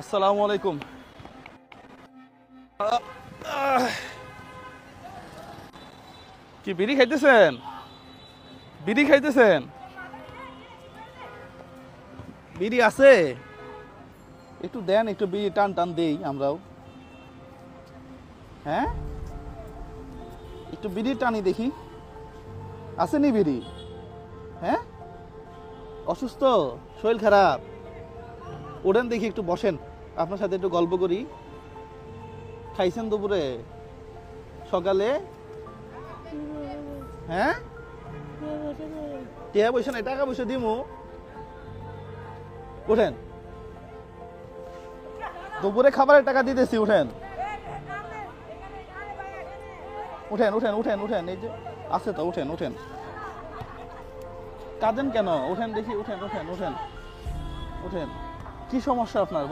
আসসালামু আলাইকুম। কি বিড়ি খাইতেছেন? বিড়ি খাইতেছেন? বিড়ি আছে? একটু দেন, একটু বিড়ি টান টান দেই আমরাও। হ্যাঁ, একটু বিড়ি টানি দেখি। আসেনি বিড়ি? হ্যাঁ, অসুস্থ, শরীর খারাপ। ওঠেন দেখি, একটু বসেন, আপনার সাথে একটু গল্প করি। খাইছেন দুপুরে, সকালে? হ্যাঁ, টিয়া পয়সা নাই, টাকা পয়সা দিমু। উঠেন, দুপুরে খাবারের টাকা দিতেছি। উঠেন উঠেন উঠেন উঠেন উঠেন, এই যে আছে তো, উঠেন উঠেন। কাঁদেন কেন? উঠেন দেখি, উঠেন উঠেন উঠেন উঠেন। কি সমস্যা আপনার?